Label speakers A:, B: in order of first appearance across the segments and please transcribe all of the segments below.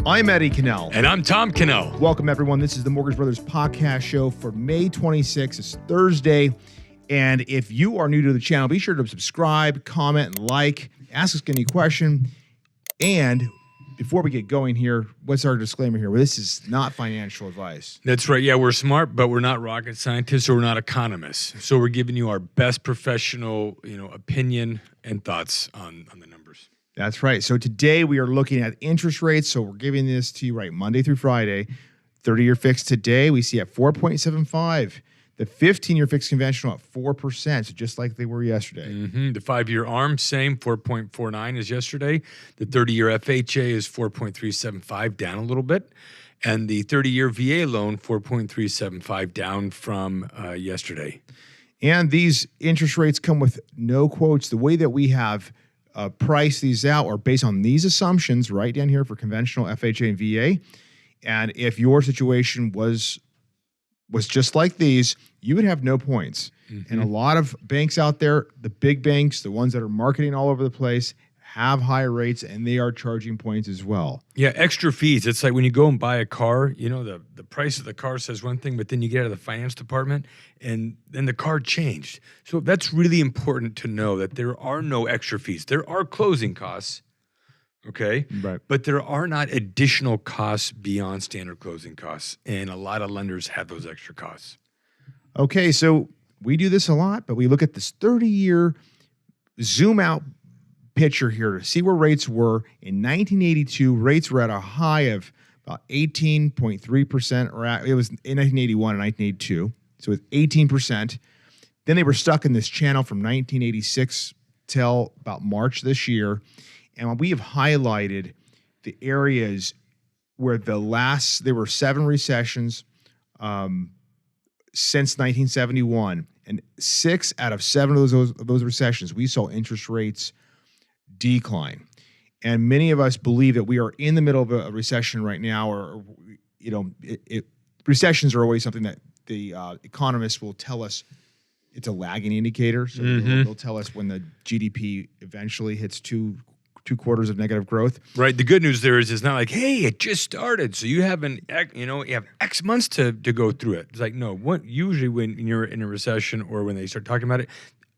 A: I'm Eddie Cannell.
B: And I'm Tom Cannell.
A: Welcome, everyone. This is the Mortgage Brothers podcast show for May 26th. It's Thursday. And if you are new to the channel, be sure to subscribe, comment, and like. Ask us any question. And before we get going here, what's our disclaimer here? Well, this is not financial advice.
B: That's right. Yeah, we're smart, but we're not rocket scientists or we're not economists. So we're giving you our best professional, opinion and thoughts on the numbers.
A: That's right. So today we are looking at interest rates. So we're giving this to you right Monday through Friday. 30-year fixed today we see at 4.75. The 15-year fixed conventional at 4%, so just like they were yesterday.
B: Mm-hmm. The 5-year ARM, same, 4.49 as yesterday. The 30-year FHA is 4.375, down a little bit. And the 30-year VA loan, 4.375, down from yesterday.
A: And these interest rates come with no quotes. The way that we have priced these out are based on these assumptions right down here for conventional FHA and VA. And if your situation was just like these, you would have no points. Mm-hmm. And a lot of banks out there, the big banks, the ones that are marketing all over the place, have higher rates, and they are charging points as well.
B: Yeah, extra fees. It's like when you go and buy a car, the price of the car says one thing, but then you get out of the finance department, and then the car changed. So that's really important to know that there are no extra fees. There are closing costs, okay?
A: Right.
B: But there are not additional costs beyond standard closing costs, and a lot of lenders have those extra costs.
A: Okay, so we do this a lot, but we look at this 30-year zoom out picture here to see where rates were. In 1982, rates were at a high of about 18.3%, or it was in 1981 and 1982, so it was 18%. Then they were stuck in this channel from 1986 till about March this year. And we have highlighted the areas where there were 7 recessions since 1971. And 6 out of 7 of those recessions, we saw interest rates decline. And many of us believe that we are in the middle of a recession right now, or recessions are always something that the economists will tell us it's a lagging indicator. So they'll tell us when the GDP eventually hits two quarters of negative growth.
B: Right. The good news there is it's not like, hey, it just started, so you have you have X months to go through it. It's like, no. Usually when you're in a recession or when they start talking about it,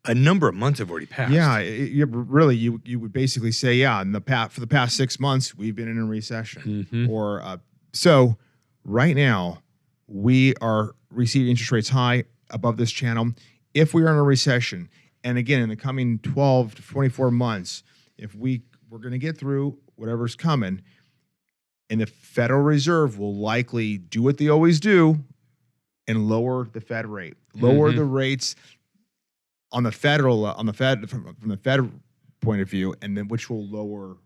B: a number of months have already passed.
A: Yeah, you would basically say, yeah, for the past 6 months we've been in a recession. Mm-hmm. So right now we are receiving interest rates high above this channel. If we are in a recession, and again in the coming 12 to 24 months, if we're going to get through whatever's coming, and the Federal Reserve will likely do what they always do and lower the Fed rate, lower the rates on the Fed from the Fed point of view, and then which will lower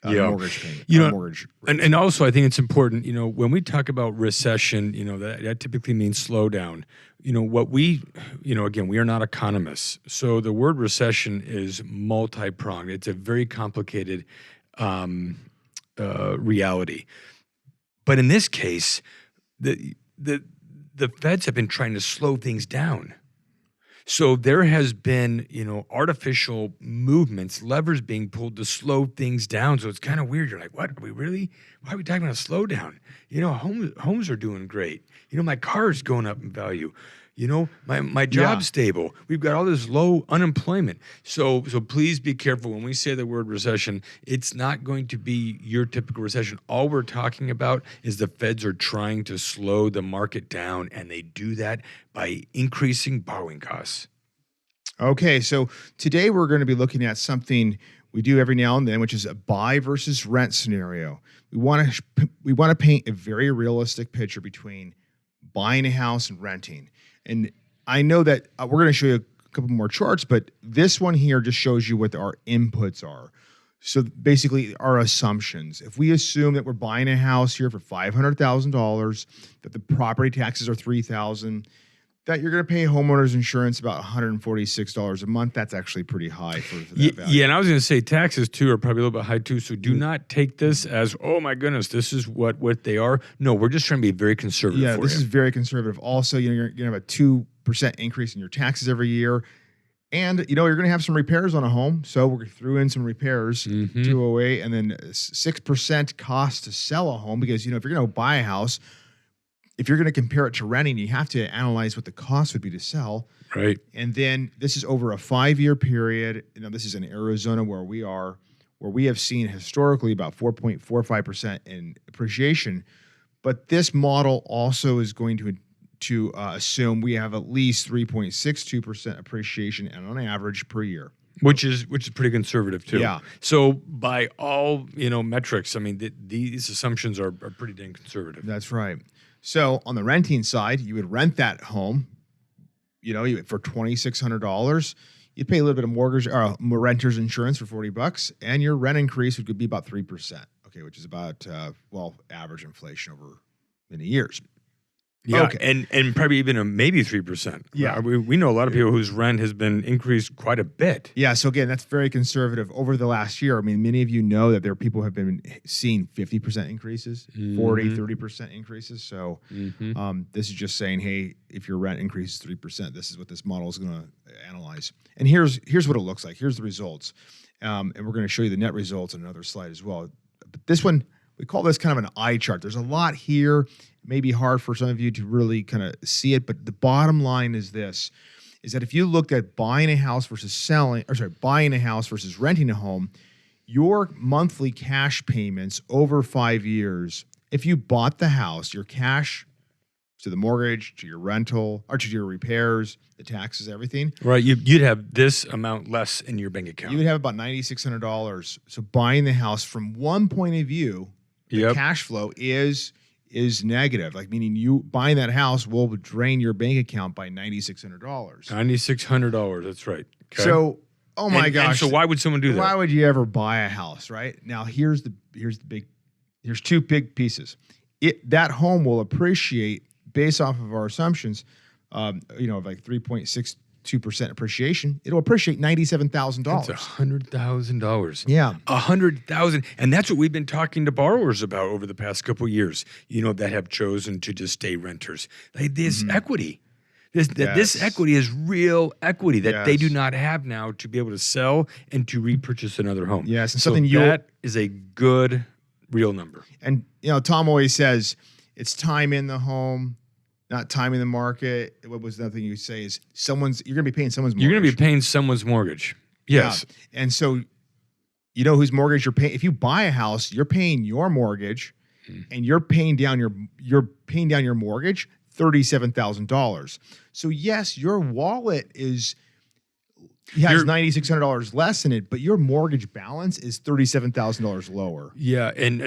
A: mortgage payment. Mortgage rates.
B: And also I think it's important, when we talk about recession, that typically means slowdown. What again, we are not economists. So the word recession is multi-pronged. It's a very complicated reality. But in this case, the Feds have been trying to slow things down. So there has been, artificial movements, levers being pulled to slow things down. So it's kind of weird. You're like, what? Why are we talking about a slowdown? Homes are doing great. My car is going up in value. My job's stable. We've got all this low unemployment. So please be careful when we say the word recession. It's not going to be your typical recession. All we're talking about is the Feds are trying to slow the market down, and they do that by increasing borrowing costs.
A: Okay, so today we're going to be looking at something we do every now and then, which is a buy versus rent scenario. We want to paint a very realistic picture between buying a house and renting. And I know that we're going to show you a couple more charts, but this one here just shows you what our inputs are. So basically our assumptions. If we assume that we're buying a house here for $500,000, that the property taxes are $3,000, that you're going to pay homeowners insurance about $146 a month. That's actually pretty high for that value.
B: Yeah, and I was going to say taxes too are probably a little bit high too. So do not take this as, oh my goodness, this is what they are. No, we're just trying to be very conservative.
A: Yeah, this is very conservative. Also, you're going to have a 2% increase in your taxes every year. And, you're going to have some repairs on a home. So we threw in some repairs, 208, and then 6% cost to sell a home. Because, if you're going to buy a house, if you're going to compare it to renting, you have to analyze what the cost would be to sell.
B: Right.
A: And then this is over a 5-year period. This is in Arizona where we have seen historically about 4.45% in appreciation. But this model also is going to assume we have at least 3.62% appreciation and on average per year,
B: which is pretty conservative too.
A: Yeah.
B: So by all metrics, I mean these assumptions are pretty dang conservative.
A: That's right. So on the renting side, you would rent that home, for $2,600. You'd pay a little bit of mortgage or renter's insurance for $40, and your rent increase would be about 3%. Okay, which is about average inflation over many years.
B: Yeah,
A: okay.
B: and probably even maybe 3%.
A: Yeah.
B: We know a lot of people whose rent has been increased quite a bit.
A: Yeah, so again, that's very conservative. Over the last year, I mean, many of you know that there are people who have been seeing 50% increases, 40, 30% increases. So this is just saying, hey, if your rent increases 3%, this is what this model is going to analyze. And here's what it looks like. Here's the results. And we're going to show you the net results on another slide as well. But this one, we call this kind of an eye chart. There's a lot here. It may be hard for some of you to really kind of see it, but the bottom line is this, is that if you looked at buying a house versus buying a house versus renting a home, your monthly cash payments over 5 years, if you bought the house, your cash to the mortgage, to your rental, or to your repairs, the taxes, everything.
B: Right. You'd have this amount less in your bank account.
A: You would have about $9,600. So buying the house from one point of view, the cash flow is negative. Like meaning you buying that house will drain your bank account by $9,600.
B: $9,600. That's right. Okay.
A: So, oh my gosh.
B: And so why would someone do that?
A: Why would you ever buy a house, right? Now here's two big pieces. That home will appreciate based off of our assumptions, of like 3.62% appreciation. It'll appreciate $97,000.
B: That's $100,000.
A: Yeah,
B: $100,000, and that's what we've been talking to borrowers about over the past couple of years. That have chosen to just stay renters. Like this equity, this equity is real equity that they do not have now to be able to sell and to repurchase another home.
A: Yes, and
B: that is a good real number.
A: And Tom always says it's time in the home, not time in the market. What was the other thing you say is you're going to be paying someone's mortgage.
B: You're going to be paying someone's mortgage. Yes.
A: Yeah. And so, whose mortgage you're paying. If you buy a house, you're paying your mortgage and you're paying down your mortgage $37,000. So yes, your wallet has $9,600 less in it, but your mortgage balance is $37,000 lower.
B: Yeah. And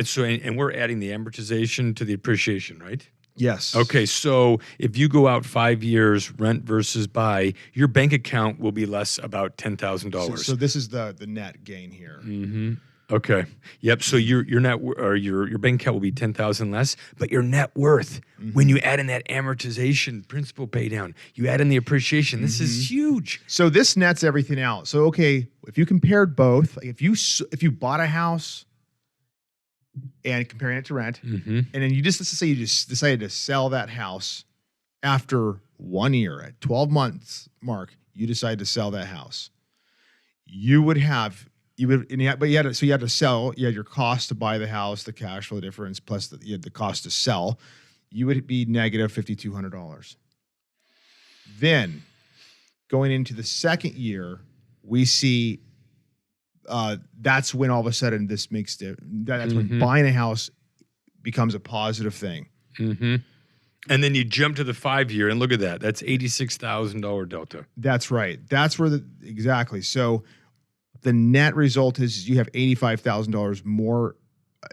B: we're adding the amortization to the appreciation, right?
A: Yes.
B: Okay, so if you go out 5 years, rent versus buy, your bank account will be less about $10,000.
A: So this is the net gain here.
B: Mm-hmm. Okay. Yep. So your net or your bank account will be $10,000 less, but your net worth, when you add in that amortization, principal pay down, you add in the appreciation. This is huge.
A: So this nets everything out. So okay, if you compared both, like if you bought a house and comparing it to rent, and then let's say you just decided to sell that house after 1 year, at 12 months mark, you decide to sell that house. You had to sell. You had your cost to buy the house, the cash flow difference, plus you had the cost to sell. You would be negative $5,200. Then, going into the second year, we see that's when all of a sudden this makes that's when buying a house becomes a positive thing.
B: And then you jump to the 5 year and look at that. That's $86,000 delta.
A: That's right. That's where exactly. So the net result is you have $85,000 more.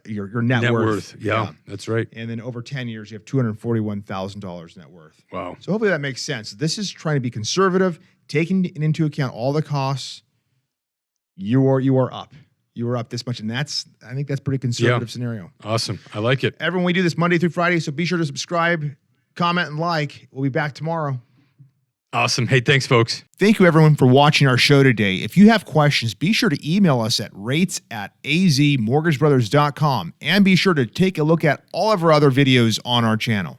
A: Your net worth.
B: Yeah, that's right.
A: And then over 10 years, you have $241,000 net worth.
B: Wow.
A: So hopefully that makes sense. This is trying to be conservative, taking into account all the costs. You are up. You are up this much, and I think that's pretty conservative scenario.
B: Awesome. I like it.
A: Everyone, we do this Monday through Friday, so be sure to subscribe, comment, and like. We'll be back tomorrow.
B: Awesome. Hey, thanks, folks.
A: Thank you, everyone, for watching our show today. If you have questions, be sure to email us at rates@azmortgagebrothers.com, and be sure to take a look at all of our other videos on our channel.